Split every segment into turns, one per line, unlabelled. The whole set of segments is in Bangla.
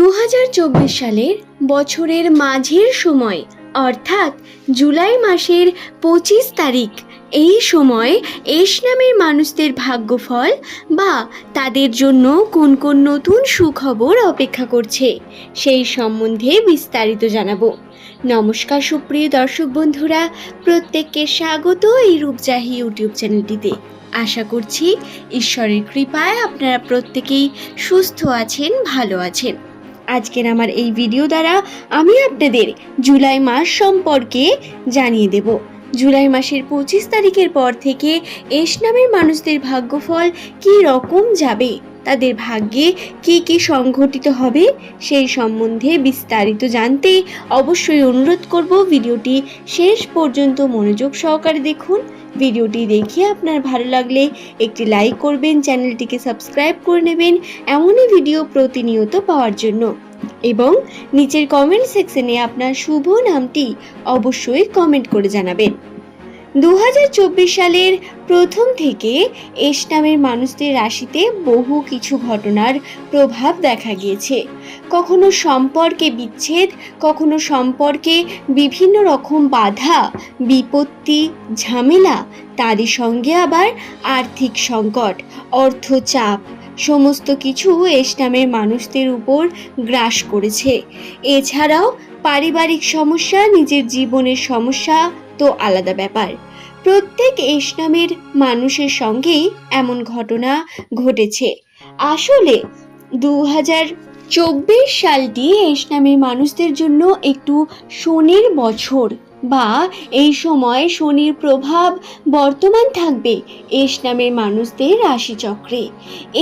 2024 সালের বছরের মাঝের সময় অর্থাৎ জুলাই মাসের 25 তারিখ এই সময় এস নামের মানুষদের ভাগ্যফল বা তাদের জন্য কোন কোন নতুন সুখবর অপেক্ষা করছে সেই সম্বন্ধে বিস্তারিত জানাবো। নমস্কার সুপ্রিয় দর্শক বন্ধুরা, প্রত্যেককে স্বাগত এই রূপজাহি ইউটিউব চ্যানেলটিতে। আশা করছি ঈশ্বরের কৃপায় আপনারা প্রত্যেকেই সুস্থ আছেন, ভালো আছেন। আজকের আমার এই ভিডিও দ্বারা আমি আপনাদের জুলাই মাস সম্পর্কে জানিয়ে দেব। জুলাই মাসের 25 তারিখের পর থেকে এস নামের মানুষদের ভাগ্যফল কী রকম যাবে, তাদের ভাগ্যে কি কি সংঘটিত হবে সেই সম্বন্ধে বিস্তারিত জানতে অবশ্যই অনুরোধ করব ভিডিওটি শেষ পর্যন্ত মনোযোগ সহকারে দেখুন। ভিডিওটি দেখে আপনার ভালো লাগলে একটি লাইক করবেন, চ্যানেলটিকে সাবস্ক্রাইব করে নেবেন এমনই ভিডিও প্রতিনিয়ত পাওয়ার জন্য, এবং নিচের কমেন্ট সেকশনে আপনার শুভ নামটি অবশ্যই কমেন্ট করে জানাবেন। 2024 সালের প্রথম থেকে এস নামের মানুষদের রাশিতে বহু কিছু ঘটনার প্রভাব দেখা গিয়েছে। কখনো সম্পর্কে বিচ্ছেদ, কখনো সম্পর্কে বিভিন্ন রকম বাধা, বিপত্তি, ঝামেলা, তারই সঙ্গে আবার আর্থিক সংকট, অর্থচাপ, সমস্ত কিছু এস নামের মানুষদের উপর গ্রাস করেছে। এছাড়াও পারিবারিক সমস্যা, নিজের জীবনের সমস্যা তো আলাদা ব্যাপার। প্রত্যেক এস নামের মানুষের সঙ্গেই এমন ঘটনা ঘটেছে। আসলে 2024 সালটি এস নামের মানুষদের জন্য একটু শনির বছর, বা এই সময় শনির প্রভাব বর্তমান থাকবে এস নামের মানুষদের রাশিচক্রে।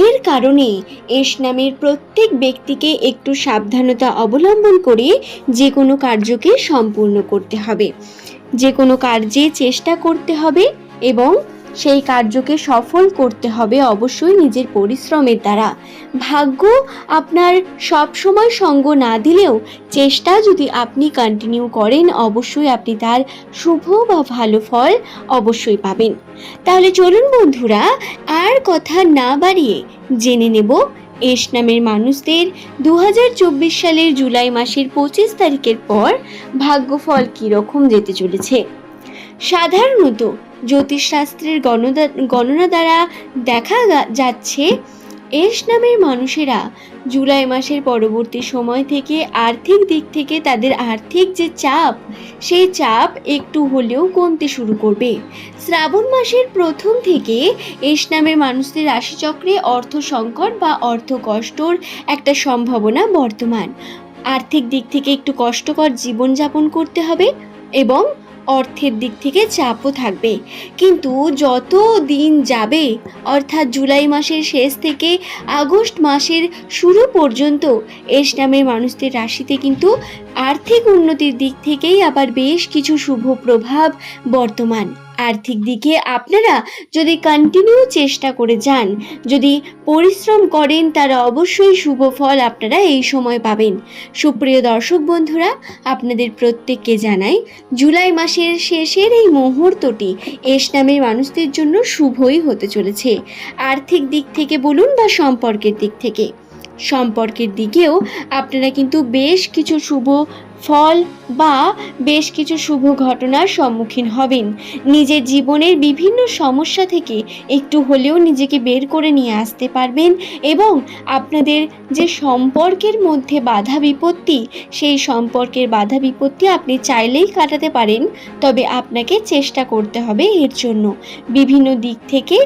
এর কারণে এস নামের প্রত্যেক ব্যক্তিকে একটু সাবধানতা অবলম্বন করে যে কোনো কার্যকে সম্পূর্ণ করতে হবে, যে কোনো কার্যে চেষ্টা করতে হবে এবং সেই কার্যকে সফল করতে হবে অবশ্যই নিজের পরিশ্রমের দ্বারা। ভাগ্য আপনার সব সময় সঙ্গ না দিলেও চেষ্টা যদি আপনি কন্টিনিউ করেন অবশ্যই আপনি তার শুভ বা ভালো ফল অবশ্যই পাবেন। তাহলে চলুন বন্ধুরা, আর কথা না বাড়িয়ে জেনে নেব এস নামের মানুষদের 2024 সালের জুলাই মাসের 25 তারিখের পর ভাগ্যফল কীরকম যেতে চলেছে। সাধারণত জ্যোতিষশাস্ত্রের গণনা দ্বারা দেখা যাচ্ছে এস নামের মানুষেরা জুলাই মাসের পরবর্তী সময় থেকে আর্থিক দিক থেকে তাদের আর্থিক যে চাপ, সেই চাপ একটু হলেও কমতে শুরু করবে। শ্রাবণ মাসের প্রথম থেকে এস নামের মানুষদের রাশিচক্রে অর্থ সংকট বা অর্থ কষ্টর একটা সম্ভাবনা বর্তমান। আর্থিক দিক থেকে একটু কষ্টকর জীবনযাপন করতে হবে এবং অর্থের দিক থেকে চাপও থাকবে। কিন্তু যত দিন যাবে অর্থাৎ জুলাই মাসের শেষ থেকে আগস্ট মাসের শুরু পর্যন্ত এস নামের মানুষদের রাশিতে কিন্তু আর্থিক উন্নতির দিক থেকেই আবার বেশ কিছু শুভ প্রভাব বর্তমান। আর্থিক দিকে আপনারা যদি কন্টিনিউ চেষ্টা করে যান, যদি পরিশ্রম করেন, তারা অবশ্যই শুভ ফল আপনারা এই সময় পাবেন। সুপ্রিয় দর্শক বন্ধুরা, আপনাদের প্রত্যেককে জানাই জুলাই মাসের শেষের এই মুহূর্তটি এস নামের মানুষদের জন্য শুভই হতে চলেছে। আর্থিক দিক থেকে বলুন বা সম্পর্কের দিক থেকে, সম্পর্কের দিকেও আপনারা কিন্তু বেশ কিছু শুভ ফল বা বেশ কিছু শুভ ঘটনার সম্মুখীন হবেন। নিজের জীবনের বিভিন্ন সমস্যা থেকে একটু হলেও নিজেকে বের করে নিয়ে আসতে পারবেন এবং আপনাদের যে সম্পর্কের মধ্যে বাধা বিপত্তি, সেই সম্পর্কের বাধা বিপত্তি আপনি চাইলেই কাটাতে পারেন, তবে আপনাকে চেষ্টা করতে হবে। এর জন্য বিভিন্ন দিক থেকে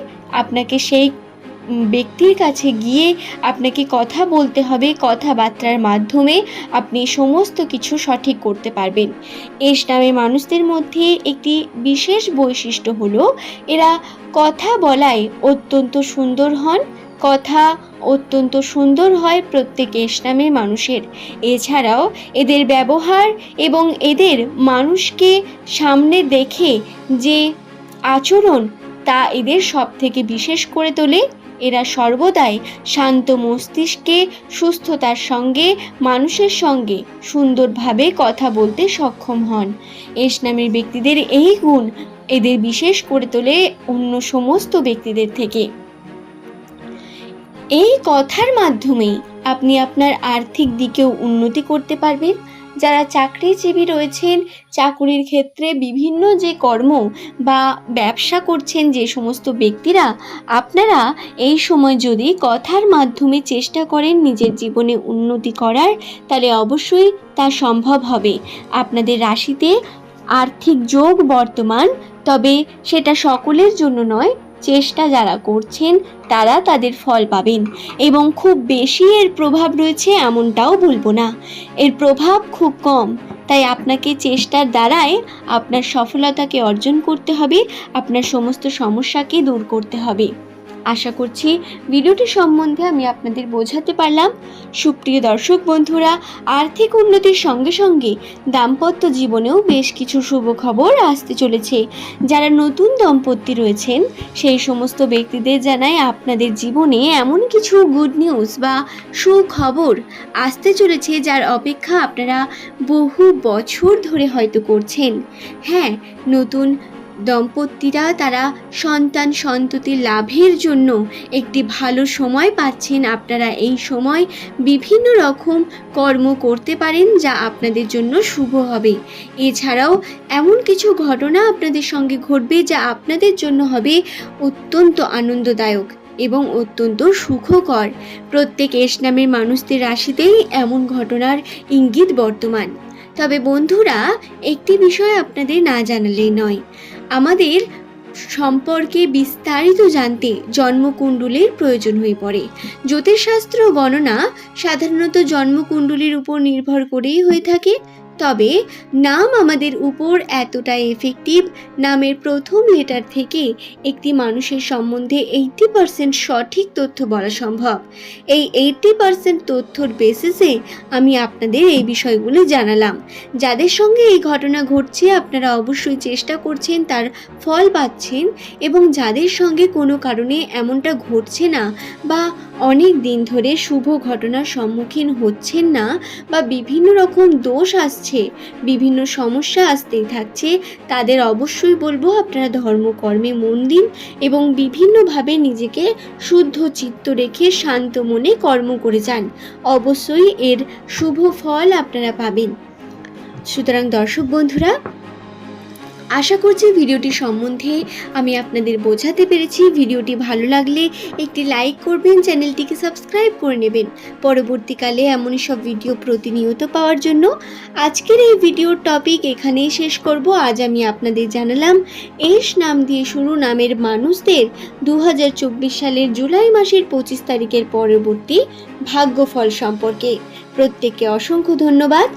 আপনাকে সেই ব্যক্তির কাছে গিয়ে আপনাকে কথা বলতে হবে। কথাবার্তার মাধ্যমে আপনি সমস্ত কিছু সঠিক করতে পারবেন। এস নামের মানুষদের মধ্যে একটি বিশেষ বৈশিষ্ট্য হলো এরা কথা বলায় অত্যন্ত সুন্দর হন, কথা অত্যন্ত সুন্দর হয় প্রত্যেক এস নামের মানুষের। এছাড়াও এদের ব্যবহার এবং এদের মানুষকে সামনে দেখে যে আচরণ, তা এদের সব থেকে বিশেষ করে তোলে। এরা সর্বদাই শান্ত মস্তিষ্কে সুস্থতার সঙ্গে মানুষের সঙ্গে সুন্দরভাবে কথা বলতে সক্ষম হন। এস নামের ব্যক্তিদের এই গুণ এদের বিশেষ করে তোলে অন্য সমস্ত ব্যক্তিদের থেকে। এই কথার মাধ্যমেই আপনি আপনার আর্থিক দিকেও উন্নতি করতে পারবেন। যারা চাকরিজীবী রয়েছেন, চাকুরির ক্ষেত্রে বিভিন্ন যে কর্ম বা ব্যবসা করছেন যে সমস্ত ব্যক্তিরা, আপনারা এই সময় যদি কথার মাধ্যমে চেষ্টা করেন নিজের জীবনে উন্নতি করার, তাহলে অবশ্যই তা সম্ভব হবে। আপনাদের রাশিতে আর্থিক যোগ বর্তমান, তবে সেটা সকলের জন্য নয়। চেষ্টা যারা করছেন তারা তাদের ফল পাবেন, এবং খুব বেশি এর প্রভাব রয়েছে এমনটাও বলবো না। এর প্রভাব খুব কম, তাই আপনাকে চেষ্টার দ্বারাই আপনার সফলতাকে অর্জন করতে হবে, আপনার সমস্ত সমস্যাকে দূর করতে হবে। আশা করছি ভিডিওটি সম্বন্ধে আমি আপনাদের বোঝাতে পারলাম। সুপ্রিয় দর্শক বন্ধুরা, আর্থিক উন্নতির সঙ্গে সঙ্গে দাম্পত্য জীবনেও বেশ কিছু শুভ খবর আসতে চলেছে। যারা নতুন দম্পতি রয়েছেন সেই সমস্ত ব্যক্তিদের জানাই আপনাদের জীবনে এমন কিছু গুড নিউজ বা সুখবর আসতে চলেছে যার অপেক্ষা আপনারা বহু বছর ধরে হয়তো করছেন। হ্যাঁ, নতুন দম্পতিরা তারা সন্তান সন্ততি লাভের জন্য একটি ভালো সময় পাচ্ছেন। আপনারা এই সময় বিভিন্ন রকম কর্ম করতে পারেন যা আপনাদের জন্য শুভ হবে। এছাড়াও এমন কিছু ঘটনা আপনাদের সঙ্গে ঘটবে যা আপনাদের জন্য হবে অত্যন্ত আনন্দদায়ক এবং অত্যন্ত সুখকর। প্রত্যেক এস নামের মানুষদের রাশিতেই এমন ঘটনার ইঙ্গিত বর্তমান। তবে বন্ধুরা, একটি বিষয় আপনাদের না জানালেই নয়। আমাদের সম্পর্কে বিস্তারিত জানতে জন্মকুণ্ডলীর প্রয়োজন হয়ে পড়ে। জ্যোতিষশাস্ত্র গণনা সাধারণত জন্মকুণ্ডলীর উপর নির্ভর করেই হয়ে থাকে, তবে নাম আমাদের উপর এতটাই এফেক্টিভ, নামের প্রথম লেটার থেকে একটি মানুষের সম্বন্ধে 80% সঠিক তথ্য বলা সম্ভব। এই 80% তথ্যর বেসিসে আমি আপনাদের এই বিষয়গুলো জানালাম। যাদের সঙ্গে এই ঘটনা ঘটছে আপনারা অবশ্যই চেষ্টা করছেন, তার ফল পাচ্ছেন, এবং যাদের সঙ্গে কোনো কারণে এমনটা ঘটছে না বা অনেক দিন ধরে শুভ ঘটনার সম্মুখীন হচ্ছেন না বা বিভিন্ন রকম দোষ আসছে, বিভিন্ন সমস্যা আসতেই থাকছে, তাদের অবশ্যই বলবো আপনারা ধর্মকর্মে মন দিন এবং বিভিন্নভাবে নিজেকে শুদ্ধ চিত্ত রেখে শান্ত মনে কর্ম করে যান। অবশ্যই এর শুভ ফল আপনারা পাবেন। সুতরাং দর্শক বন্ধুরা, আশা করছি ভিডিওটি সম্বন্ধে আমি আপনাদের বোঝাতে পেরেছি। ভিডিওটি ভালো লাগলে একটি লাইক করবেন, চ্যানেলটিকে সাবস্ক্রাইব করে নেবেন পরবর্তীকালে এমনই সব ভিডিও প্রতিনিয়ত পাওয়ার জন্য। আজকের এই ভিডিওর টপিক এখানেই শেষ করব। আজ আমি আপনাদের জানালাম এস নাম দিয়ে শুরু নামের মানুষদের 2024 সালের জুলাই মাসের 25 তারিখের পরবর্তী ভাগ্যফল সম্পর্কে। প্রত্যেককে অসংখ্য ধন্যবাদ।